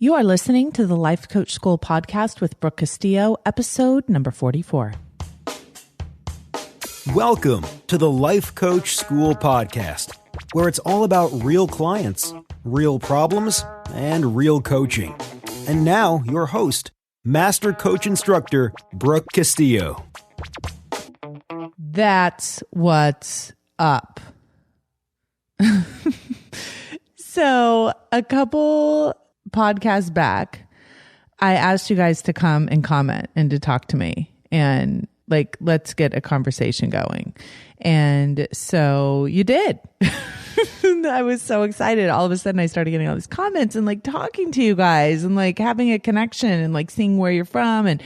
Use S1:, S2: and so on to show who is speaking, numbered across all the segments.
S1: You are listening to the Life Coach School podcast with Brooke Castillo, episode number 44.
S2: Welcome to the Life Coach School podcast, where it's all about real clients, real problems, and real coaching. And now, your host, Master Coach Instructor, Brooke Castillo.
S1: That's what's up. So, a couple podcasts back, I asked you guys to come and comment and to talk to me and let's get a conversation going. And so you did. I was so excited. All of a sudden I started getting all these comments and talking to you guys and having a connection and seeing where you're from and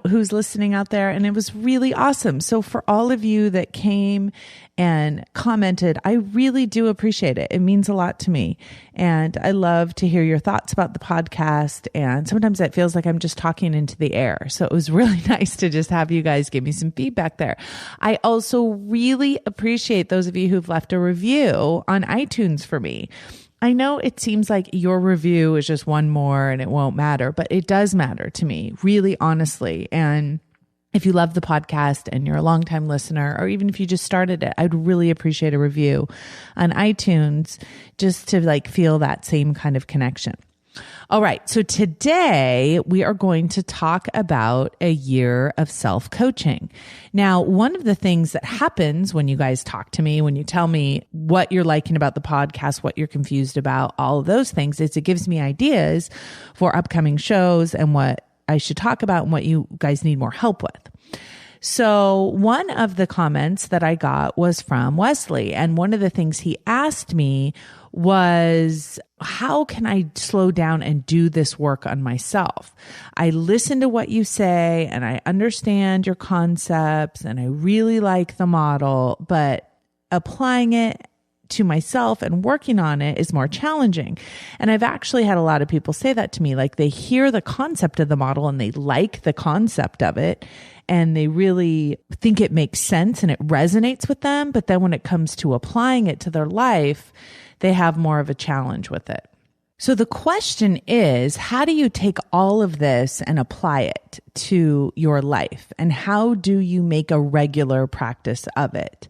S1: who's listening out there. And it was really awesome. So for all of you that came and commented, I really do appreciate it. It means a lot to me. And I love to hear your thoughts about the podcast. And sometimes it feels like I'm just talking into the air. So it was really nice to just have you guys give me some feedback there. I also really appreciate those of you who've left a review on iTunes for me. I know it seems like your review is just one more and it won't matter, but it does matter to me, really honestly. And if you love the podcast and you're a longtime listener, or even if you just started it, I'd really appreciate a review on iTunes just to feel that same kind of connection. All right. So today we are going to talk about a year of self-coaching. Now, one of the things that happens when you guys talk to me, when you tell me what you're liking about the podcast, what you're confused about, all of those things, is it gives me ideas for upcoming shows and what I should talk about and what you guys need more help with. So one of the comments that I got was from Wesley. And one of the things he asked me was, how can I slow down and do this work on myself? I listen to what you say and I understand your concepts and I really like the model, but applying it to myself and working on it is more challenging. And I've actually had a lot of people say that to me, they hear the concept of the model and they like the concept of it and they really think it makes sense and it resonates with them. But then when it comes to applying it to their life, they have more of a challenge with it. So the question is, how do you take all of this and apply it to your life? And how do you make a regular practice of it?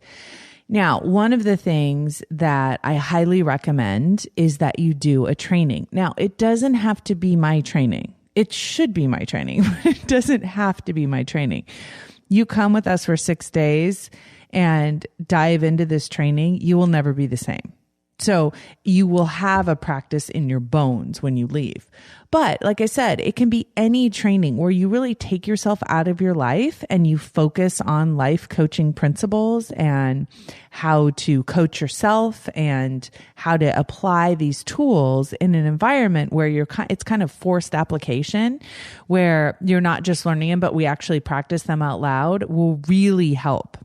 S1: Now, one of the things that I highly recommend is that you do a training. Now, it doesn't have to be my training. It should be my training, but it doesn't have to be my training. You come with us for 6 days and dive into this training, you will never be the same. So you will have a practice in your bones when you leave. But like I said, it can be any training where you really take yourself out of your life and you focus on life coaching principles and how to coach yourself and how to apply these tools in an environment where it's kind of forced application, where you're not just learning them, but we actually practice them out loud, will really help.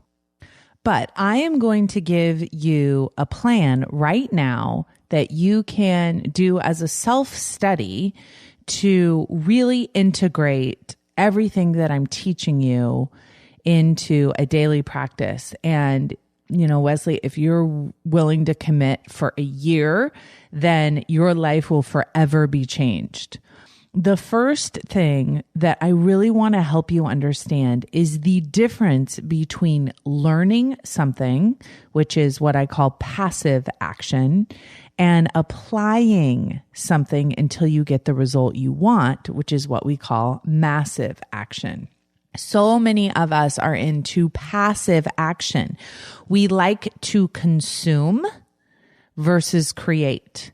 S1: But I am going to give you a plan right now that you can do as a self-study to really integrate everything that I'm teaching you into a daily practice. And, Wesley, if you're willing to commit for a year, then your life will forever be changed. The first thing that I really want to help you understand is the difference between learning something, which is what I call passive action, and applying something until you get the result you want, which is what we call massive action. So many of us are into passive action. We like to consume versus create.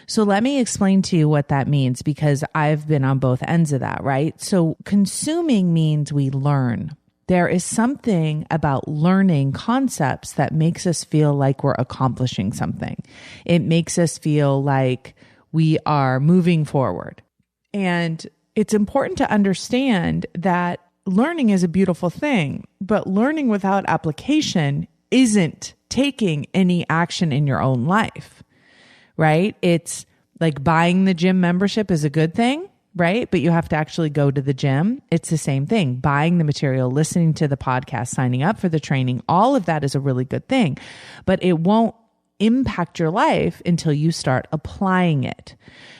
S1: So let me explain to you what that means, because I've been on both ends of that, right? So consuming means we learn. There is something about learning concepts that makes us feel like we're accomplishing something. It makes us feel like we are moving forward. And it's important to understand that learning is a beautiful thing, but learning without application isn't taking any action in your own life. Right? It's like buying the gym membership is a good thing, right? But you have to actually go to the gym. It's the same thing. Buying the material, listening to the podcast, signing up for the training, all of that is a really good thing, but it won't impact your life until you start applying it.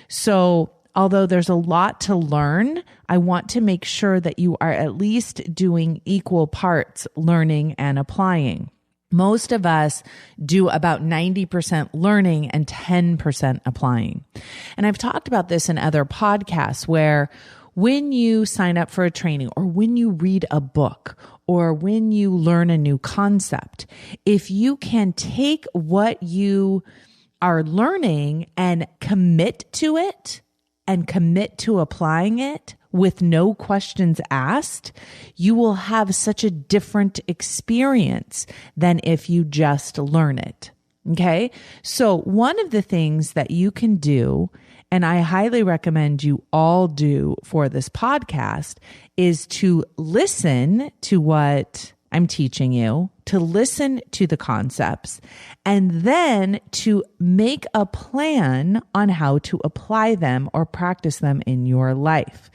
S1: So although there's a lot to learn, I want to make sure that you are at least doing equal parts learning and applying. Most of us do about 90% learning and 10% applying. And I've talked about this in other podcasts where when you sign up for a training or when you read a book or when you learn a new concept, if you can take what you are learning and commit to it and commit to applying it with no questions asked, you will have such a different experience than if you just learn it. Okay. So one of the things that you can do, and I highly recommend you all do for this podcast, is to listen to what I'm teaching you, to listen to the concepts, and then to make a plan on how to apply them or practice them in your life.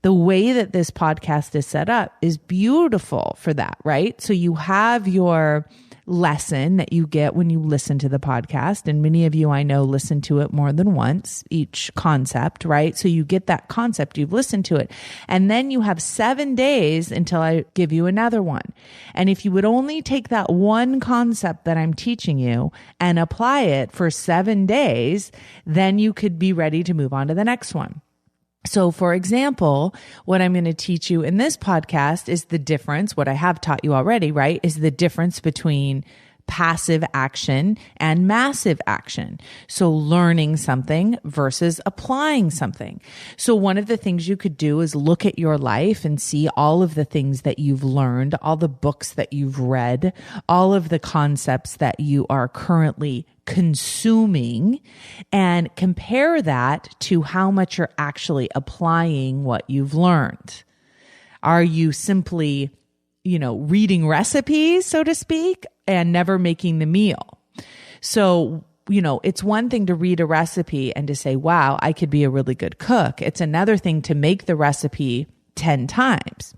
S1: The way that this podcast is set up is beautiful for that, right? So you have your lesson that you get when you listen to the podcast. And many of you I know listen to it more than once, each concept, right? So you get that concept, you've listened to it. And then you have 7 days until I give you another one. And if you would only take that one concept that I'm teaching you and apply it for 7 days, then you could be ready to move on to the next one. So for example, what I'm going to teach you in this podcast is the difference, what I have taught you already, right, is the difference between passive action and massive action. So learning something versus applying something. So one of the things you could do is look at your life and see all of the things that you've learned, all the books that you've read, all of the concepts that you are currently consuming, and compare that to how much you're actually applying what you've learned. Are you simply, reading recipes, so to speak, and never making the meal? So, it's one thing to read a recipe and to say, wow, I could be a really good cook. It's another thing to make the recipe 10 times.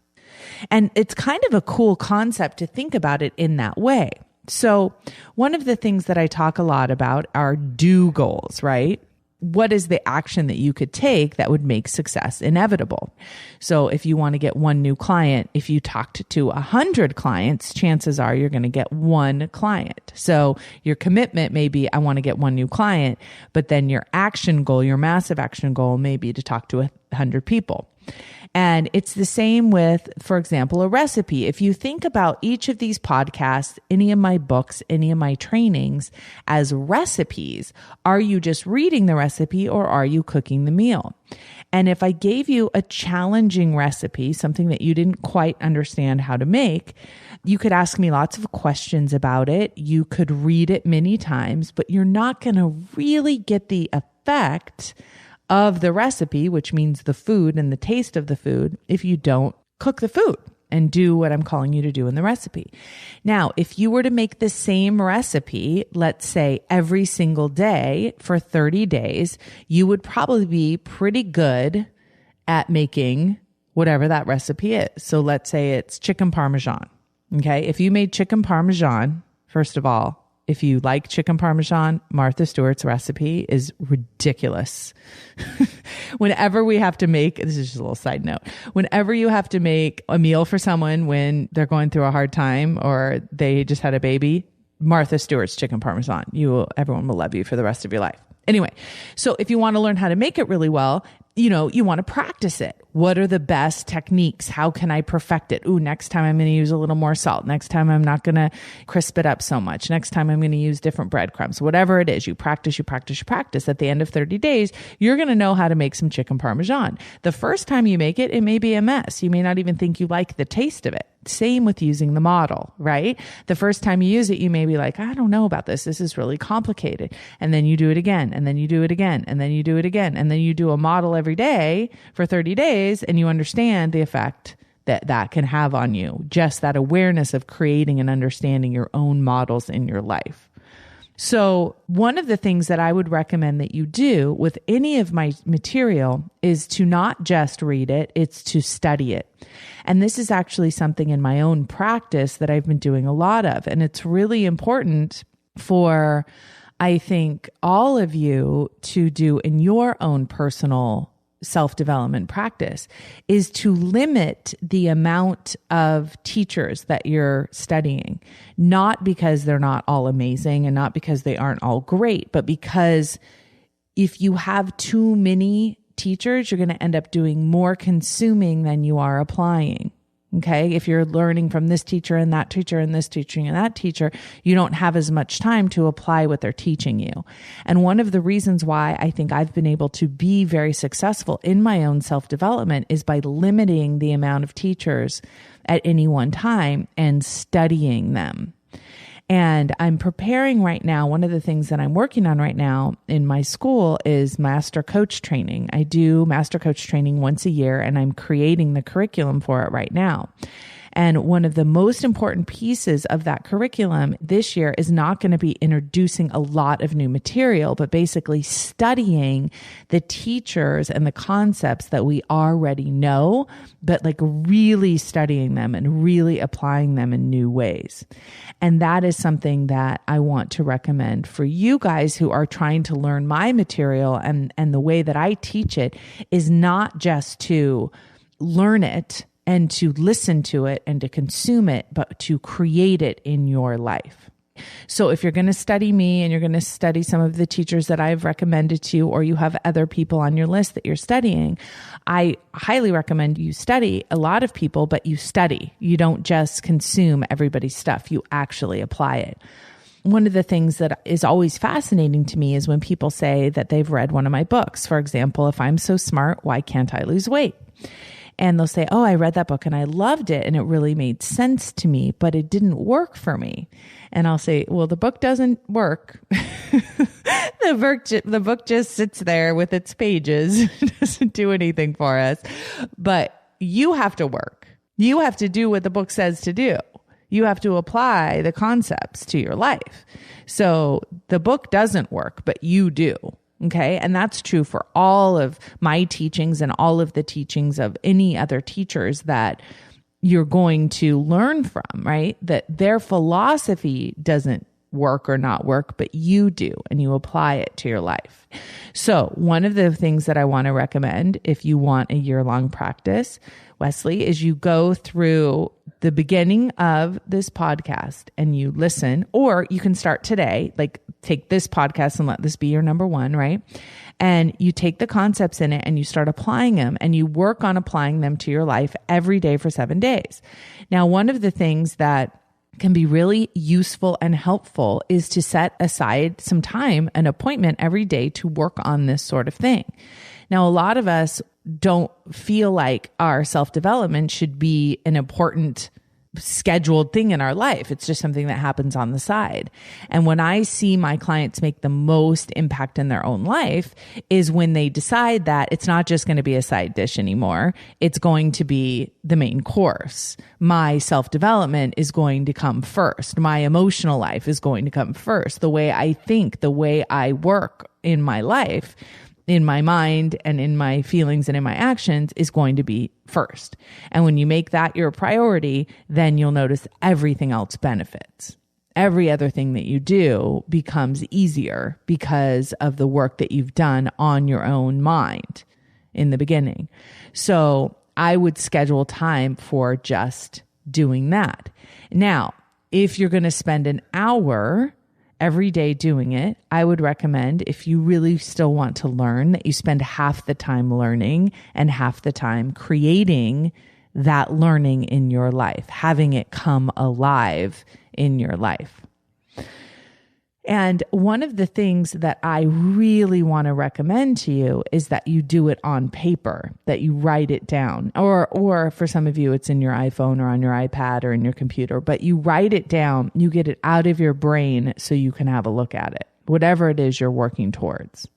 S1: And it's kind of a cool concept to think about it in that way. So one of the things that I talk a lot about are do goals, right? What is the action that you could take that would make success inevitable? So if you want to get one new client, if you talked to 100 clients, chances are you're going to get one client. So your commitment may be, I want to get one new client, but then your action goal, your massive action goal may be to talk to 100 people. And it's the same with, for example, a recipe. If you think about each of these podcasts, any of my books, any of my trainings as recipes, are you just reading the recipe or are you cooking the meal? And if I gave you a challenging recipe, something that you didn't quite understand how to make, you could ask me lots of questions about it. You could read it many times, but you're not going to really get the effect of the recipe, which means the food and the taste of the food, if you don't cook the food and do what I'm calling you to do in the recipe. Now, if you were to make the same recipe, let's say every single day for 30 days, you would probably be pretty good at making whatever that recipe is. So let's say it's chicken parmesan. Okay. If you made chicken parmesan, first of all, if you like chicken parmesan, Martha Stewart's recipe is ridiculous. Whenever we have to make, this is just a little side note, whenever you have to make a meal for someone when they're going through a hard time or they just had a baby, Martha Stewart's chicken parmesan, everyone will love you for the rest of your life. Anyway, so if you want to learn how to make it really well, you want to practice it. What are the best techniques? How can I perfect it? Ooh, next time I'm going to use a little more salt. Next time I'm not going to crisp it up so much. Next time I'm going to use different breadcrumbs. Whatever it is, you practice. At the end of 30 days, you're going to know how to make some chicken parmesan. The first time you make it, it may be a mess. You may not even think you like the taste of it. Same with using the model, right? The first time you use it, you may be like, I don't know about this. This is really complicated. And then you do it again, and then you do it again, and then you do it again. And then you do a model every day for 30 days, and you understand the effect that can have on you. Just that awareness of creating and understanding your own models in your life. So one of the things that I would recommend that you do with any of my material is to not just read it, it's to study it. And this is actually something in my own practice that I've been doing a lot of. And it's really important for, I think, all of you to do in your own personal self-development practice is to limit the amount of teachers that you're studying, not because they're not all amazing and not because they aren't all great, but because if you have too many teachers, you're going to end up doing more consuming than you are applying. Okay. If you're learning from this teacher and that teacher and this teacher and that teacher, you don't have as much time to apply what they're teaching you. And one of the reasons why I think I've been able to be very successful in my own self-development is by limiting the amount of teachers at any one time and studying them. And I'm preparing right now. One of the things that I'm working on right now in my school is Master Coach training. I do Master Coach training once a year, and I'm creating the curriculum for it right now. And one of the most important pieces of that curriculum this year is not going to be introducing a lot of new material, but basically studying the teachers and the concepts that we already know, but like really studying them and really applying them in new ways. And that is something that I want to recommend for you guys who are trying to learn my material, and the way that I teach it is not just to learn it and to listen to it and to consume it, but to create it in your life. So if you're going to study me and you're going to study some of the teachers that I've recommended to you, or you have other people on your list that you're studying, I highly recommend you study a lot of people, but you study. You don't just consume everybody's stuff. You actually apply it. One of the things that is always fascinating to me is when people say that they've read one of my books. For example, if I'm so smart, why can't I lose weight? And they'll say, oh, I read that book and I loved it and it really made sense to me, but it didn't work for me. And I'll say, well, the book doesn't work. The book just sits there with its pages. It doesn't do anything for us. But you have to work. You have to do what the book says to do. You have to apply the concepts to your life. So the book doesn't work, but you do. Okay. And that's true for all of my teachings and all of the teachings of any other teachers that you're going to learn from, right? That their philosophy doesn't work or not work, but you do, and you apply it to your life. So one of the things that I want to recommend if you want a year-long practice, Wesley, is you go through the beginning of this podcast and you listen, or you can start today, like take this podcast and let this be your number one, right? And you take the concepts in it and you start applying them, and you work on applying them to your life every day for 7 days. Now, one of the things that can be really useful and helpful is to set aside some time, an appointment every day to work on this sort of thing. Now, a lot of us don't feel like our self-development should be an important scheduled thing in our life. It's just something that happens on the side. And when I see my clients make the most impact in their own life is when they decide that it's not just going to be a side dish anymore. It's going to be the main course. My self-development is going to come first. My emotional life is going to come first. The way I think, the way I work in my life, in my mind and in my feelings and in my actions is going to be first. And when you make that your priority, then you'll notice everything else benefits. Every other thing that you do becomes easier because of the work that you've done on your own mind in the beginning. So I would schedule time for just doing that. Now, if you're going to spend an hour every day doing it, I would recommend, if you really still want to learn, that you spend half the time learning and half the time creating that learning in your life, having it come alive in your life. And one of the things that I really want to recommend to you is that you do it on paper, that you write it down, or for some of you, it's in your iPhone or on your iPad or in your computer, but you write it down, you get it out of your brain so you can have a look at it, whatever it is you're working towards.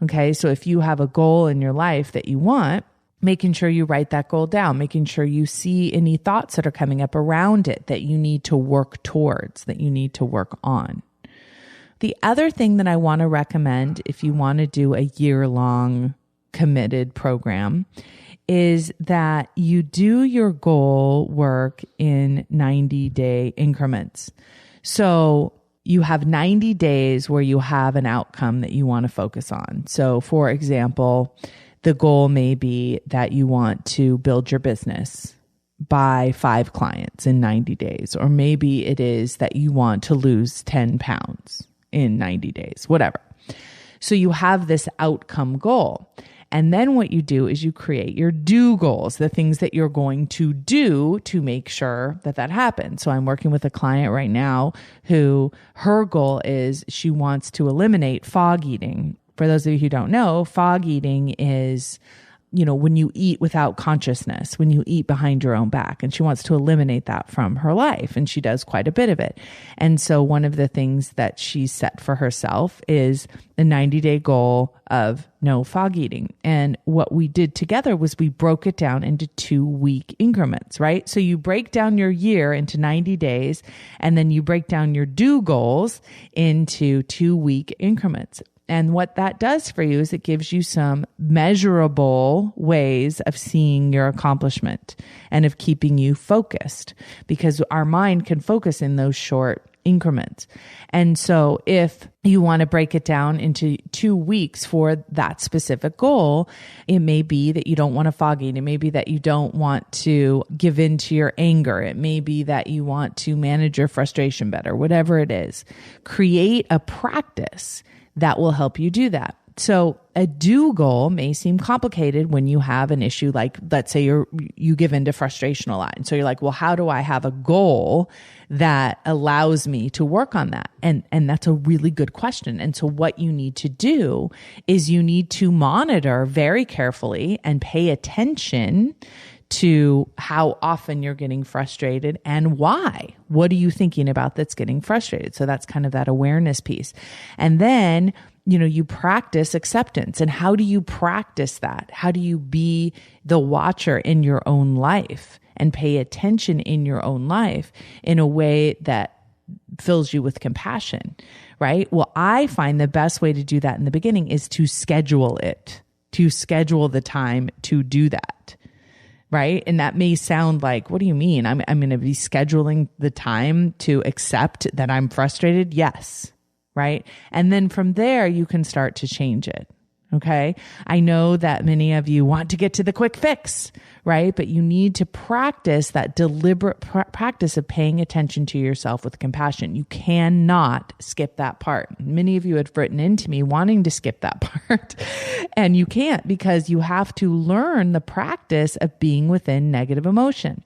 S1: Okay. So if you have a goal in your life that you want, making sure you write that goal down, making sure you see any thoughts that are coming up around it that you need to work towards, that you need to work on. The other thing that I want to recommend if you want to do a year-long committed program is that you do your goal work in 90-day increments. So you have 90 days where you have an outcome that you want to focus on. So for example, The goal may be that you want to build your business by 5 clients in 90 days, or maybe it is that you want to lose 10 pounds in 90 days, whatever. So you have this outcome goal. And then what you do is you create your do goals, the things that you're going to do to make sure that that happens. So I'm working with a client right now who her goal is she wants to eliminate fog eating. For those of you who don't know, fog eating is, when you eat without consciousness, when you eat behind your own back, and she wants to eliminate that from her life. And she does quite a bit of it. And so one of the things that she set for herself is a 90-day goal of no fog eating. And what we did together was we broke it down into 2-week increments, right? So you break down your year into 90 days, and then you break down your do goals into 2-week increments. And what that does for you is it gives you some measurable ways of seeing your accomplishment and of keeping you focused, because our mind can focus in those short increments. And so if you want to break it down into 2 weeks for that specific goal, it may be that you don't want to fog eat. It may be that you don't want to give in to your anger. It may be that you want to manage your frustration better, whatever it is. Create a practice that will help you do that. So a do goal may seem complicated when you have an issue, like let's say you give into frustration a lot. And so you're like, well, how do I have a goal that allows me to work on that? And that's a really good question. And so what you need to do is you need to monitor very carefully and pay attention to how often you're getting frustrated and why. What are you thinking about that's getting frustrated? So that's kind of that awareness piece. And then, you practice acceptance. And how do you practice that? How do you be the watcher in your own life and pay attention in your own life in a way that fills you with compassion, right? Well, I find the best way to do that in the beginning is to schedule it, to schedule the time to do that. Right. And that may sound like, what do you mean? I'm going to be scheduling the time to accept that I'm frustrated? Yes. Right. And then from there, you can start to change it. Okay. I know that many of you want to get to the quick fix, right? But you need to practice that deliberate practice of paying attention to yourself with compassion. You cannot skip that part. Many of you had written into me wanting to skip that part, and you can't, because you have to learn the practice of being within negative emotion.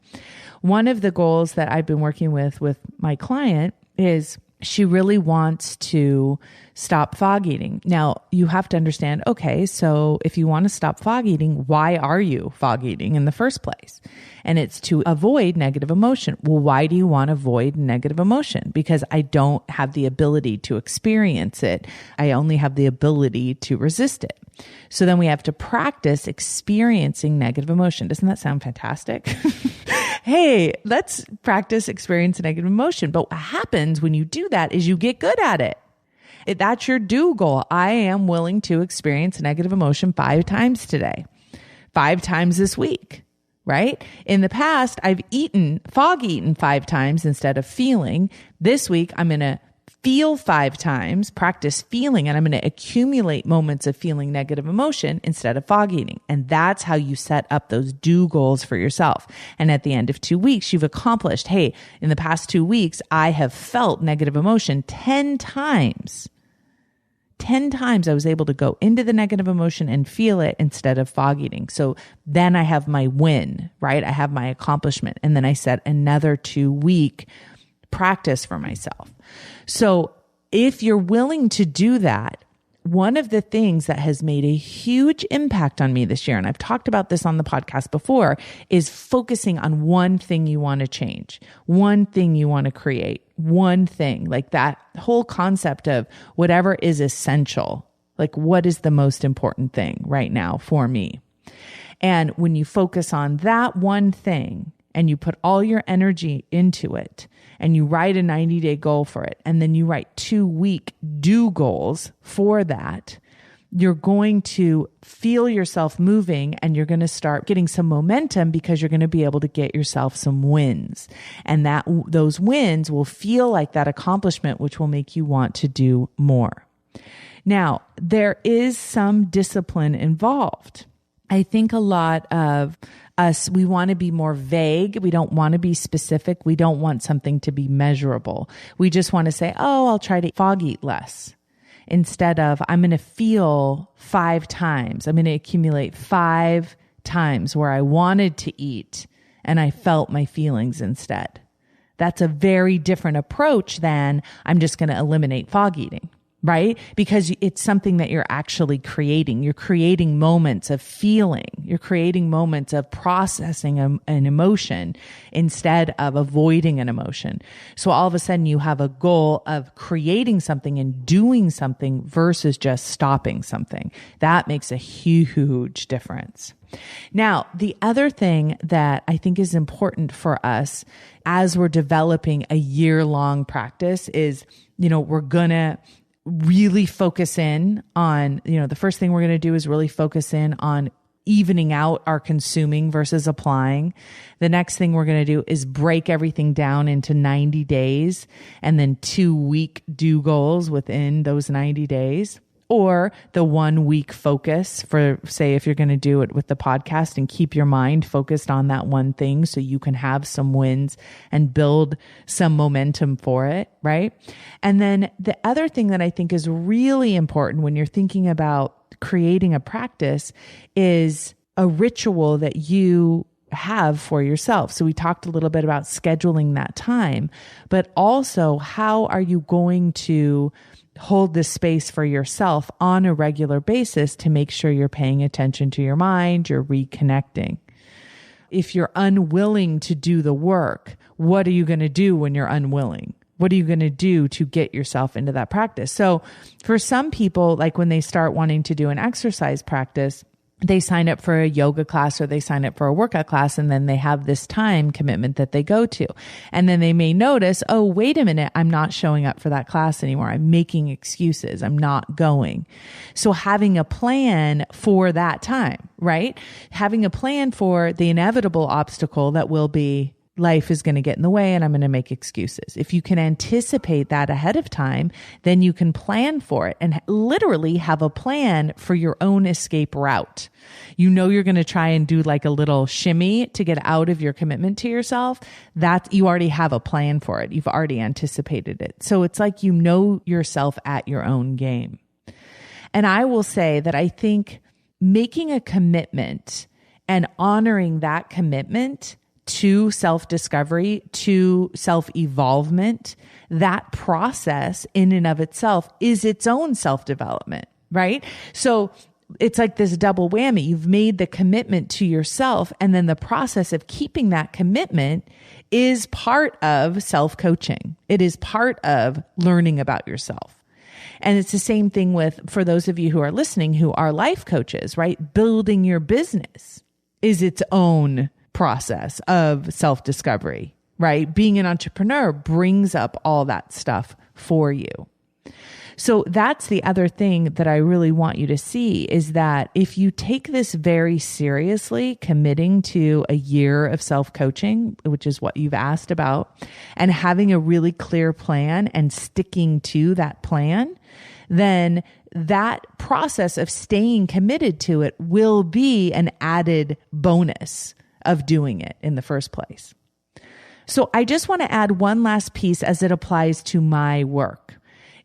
S1: One of the goals that I've been working with my client is she really wants to stop fog eating. Now, you have to understand, okay, so if you want to stop fog eating, why are you fog eating in the first place? And it's to avoid negative emotion. Well, why do you want to avoid negative emotion? Because I don't have the ability to experience it. I only have the ability to resist it. So then we have to practice experiencing negative emotion. Doesn't that sound fantastic? Hey, let's practice experience negative emotion. But what happens when you do that is you get good at it. That's your do goal. I am willing to experience negative emotion 5 times today, 5 times this week, right? In the past, I've fog eaten 5 times instead of feeling. This week, I'm going to feel 5 times, practice feeling, and I'm going to accumulate moments of feeling negative emotion instead of fog eating. And that's how you set up those do goals for yourself. And at the end of 2 weeks, you've accomplished, hey, in the past 2 weeks, I have felt negative emotion 10 times. 10 times I was able to go into the negative emotion and feel it instead of fog eating. So then I have my win, right? I have my accomplishment. And then I set another 2-week practice for myself. So if you're willing to do that, one of the things that has made a huge impact on me this year, and I've talked about this on the podcast before, is focusing on one thing you want to change, one thing you want to create, one thing, like that whole concept of whatever is essential, like what is the most important thing right now for me. And when you focus on that one thing and you put all your energy into it, and you write a 90-day goal for it, and then you write 2-week do goals for that, you're going to feel yourself moving, and you're going to start getting some momentum because you're going to be able to get yourself some wins. And those wins will feel like that accomplishment, which will make you want to do more. Now, there is some discipline involved. I think a lot of us, we want to be more vague. We don't want to be specific. We don't want something to be measurable. We just want to say, oh, I'll try to fog eat less. Instead of, I'm going to feel 5 times. I'm going to accumulate 5 times where I wanted to eat and I felt my feelings instead. That's a very different approach than I'm just going to eliminate fog eating. Right? Because it's something that you're actually creating. You're creating moments of feeling. You're creating moments of processing an emotion instead of avoiding an emotion. So all of a sudden you have a goal of creating something and doing something versus just stopping something. That makes a huge difference. Now, the other thing that I think is important for us as we're developing a year-long practice is, we're going to really focus in on, the first thing we're going to do is really focus in on evening out our consuming versus applying. The next thing we're going to do is break everything down into 90 days and then 2-week do goals within those 90 days. Or the 1-week focus for, say, if you're going to do it with the podcast and keep your mind focused on that one thing so you can have some wins and build some momentum for it, right? And then the other thing that I think is really important when you're thinking about creating a practice is a ritual that you have for yourself. So we talked a little bit about scheduling that time, but also how are you going to hold this space for yourself on a regular basis to make sure you're paying attention to your mind, you're reconnecting. If you're unwilling to do the work, what are you going to do when you're unwilling? What are you going to do to get yourself into that practice? So for some people, like when they start wanting to do an exercise practice, they sign up for a yoga class or they sign up for a workout class, and then they have this time commitment that they go to. And then they may notice, oh, wait a minute, I'm not showing up for that class anymore. I'm making excuses. I'm not going. So having a plan for that time, right? Having a plan for the inevitable obstacle that will be life is going to get in the way and I'm going to make excuses. If you can anticipate that ahead of time, then you can plan for it and literally have a plan for your own escape route. You're going to try and do like a little shimmy to get out of your commitment to yourself. That you already have a plan for it. You've already anticipated it. So it's like you know yourself at your own game. And I will say that I think making a commitment and honoring that commitment to self-discovery, to self-evolvement, that process in and of itself is its own self-development, right? So it's like this double whammy. You've made the commitment to yourself, and then the process of keeping that commitment is part of self-coaching. It is part of learning about yourself. And it's the same thing for those of you who are listening who are life coaches, right? Building your business is its own process of self-discovery, right? Being an entrepreneur brings up all that stuff for you. So that's the other thing that I really want you to see is that if you take this very seriously, committing to a year of self-coaching, which is what you've asked about, and having a really clear plan and sticking to that plan, then that process of staying committed to it will be an added bonus of doing it in the first place. So I just want to add one last piece as it applies to my work.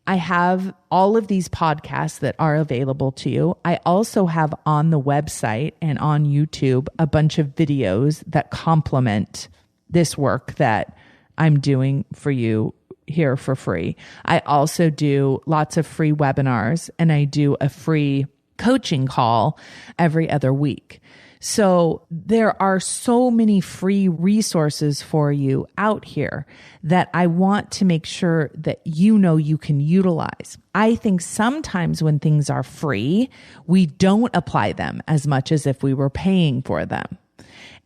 S1: I have all of these podcasts that are available to you. I also have on the website and on YouTube a bunch of videos that complement this work that I'm doing for you here for free. I also do lots of free webinars and I do a free coaching call every other week. So there are so many free resources for you out here that I want to make sure that you can utilize. I think sometimes when things are free, we don't apply them as much as if we were paying for them.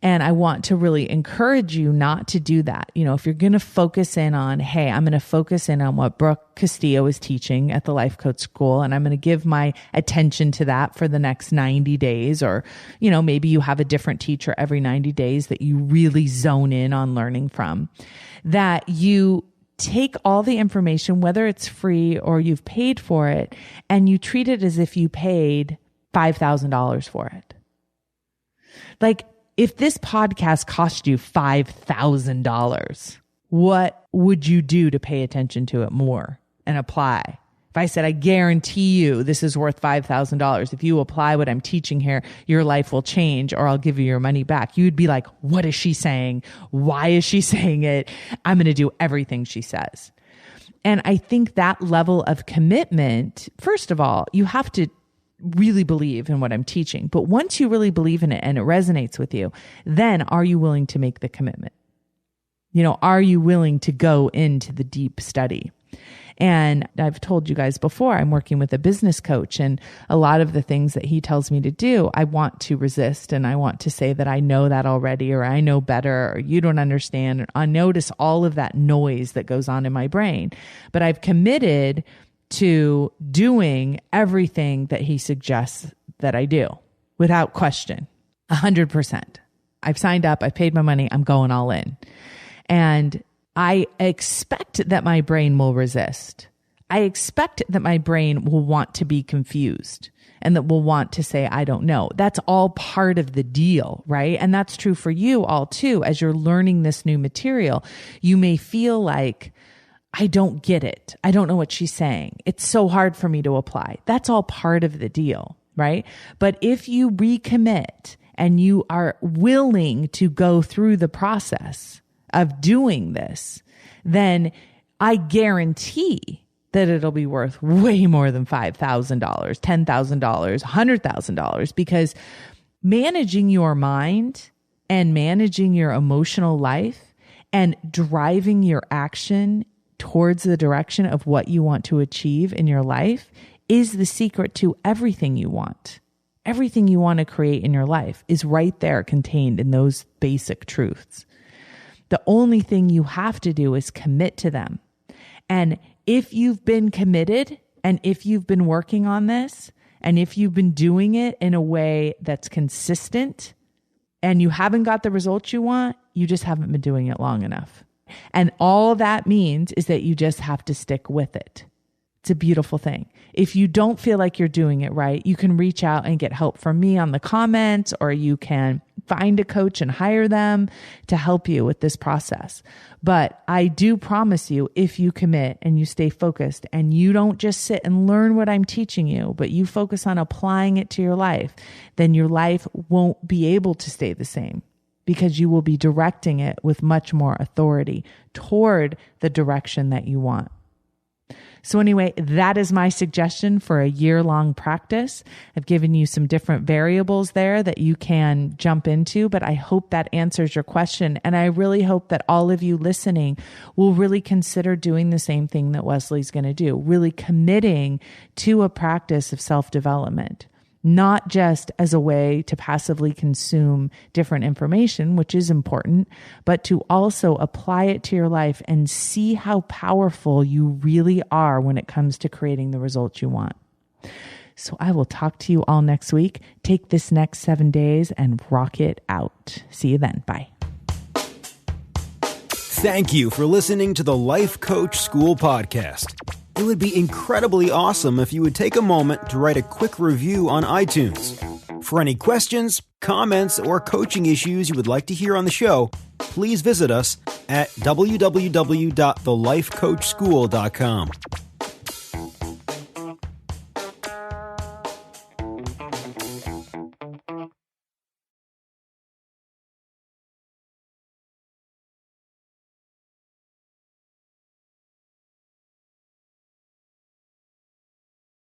S1: And I want to really encourage you not to do that. If you're going to focus in on, hey, I'm going to focus in on what Brooke Castillo is teaching at the Life Coach School, and I'm going to give my attention to that for the next 90 days, or, maybe you have a different teacher every 90 days that you really zone in on learning from, that you take all the information, whether it's free or you've paid for it, and you treat it as if you paid $5,000 for it. Like, if this podcast cost you $5,000, what would you do to pay attention to it more and apply? If I said, I guarantee you this is worth $5,000. If you apply what I'm teaching here, your life will change, or I'll give you your money back. You'd be like, what is she saying? Why is she saying it? I'm going to do everything she says. And I think that level of commitment, first of all, you have to really believe in what I'm teaching. But once you really believe in it and it resonates with you, then are you willing to make the commitment? Are you willing to go into the deep study? And I've told you guys before, I'm working with a business coach, and a lot of the things that he tells me to do, I want to resist, and I want to say that I know that already, or I know better, or you don't understand. I notice all of that noise that goes on in my brain, but I've committed to doing everything that he suggests that I do without question, 100%. I've signed up, I've paid my money, I'm going all in. And I expect that my brain will resist. I expect that my brain will want to be confused and that will want to say, I don't know. That's all part of the deal, right? And that's true for you all too. As you're learning this new material, you may feel like, I don't get it. I don't know what she's saying. It's so hard for me to apply. That's all part of the deal, right? But if you recommit and you are willing to go through the process of doing this, then I guarantee that it'll be worth way more than $5,000, $10,000, $100,000, because managing your mind and managing your emotional life and driving your action towards the direction of what you want to achieve in your life is the secret to everything you want. Everything you want to create in your life is right there contained in those basic truths. The only thing you have to do is commit to them. And if you've been committed, and if you've been working on this, and if you've been doing it in a way that's consistent, and you haven't got the results you want, you just haven't been doing it long enough. And all that means is that you just have to stick with it. It's a beautiful thing. If you don't feel like you're doing it right, you can reach out and get help from me on the comments, or you can find a coach and hire them to help you with this process. But I do promise you, if you commit and you stay focused and you don't just sit and learn what I'm teaching you, but you focus on applying it to your life, then your life won't be able to stay the same, because you will be directing it with much more authority toward the direction that you want. So anyway, that is my suggestion for a year-long practice. I've given you some different variables there that you can jump into, but I hope that answers your question. And I really hope that all of you listening will really consider doing the same thing that Wesley's going to do, really committing to a practice of self-development. Not just as a way to passively consume different information, which is important, but to also apply it to your life and see how powerful you really are when it comes to creating the results you want. So I will talk to you all next week. Take this next 7 days and rock it out. See you then. Bye.
S2: Thank you for listening to the Life Coach School podcast. It would be incredibly awesome if you would take a moment to write a quick review on iTunes. For any questions, comments, or coaching issues you would like to hear on the show, please visit us at www.thelifecoachschool.com.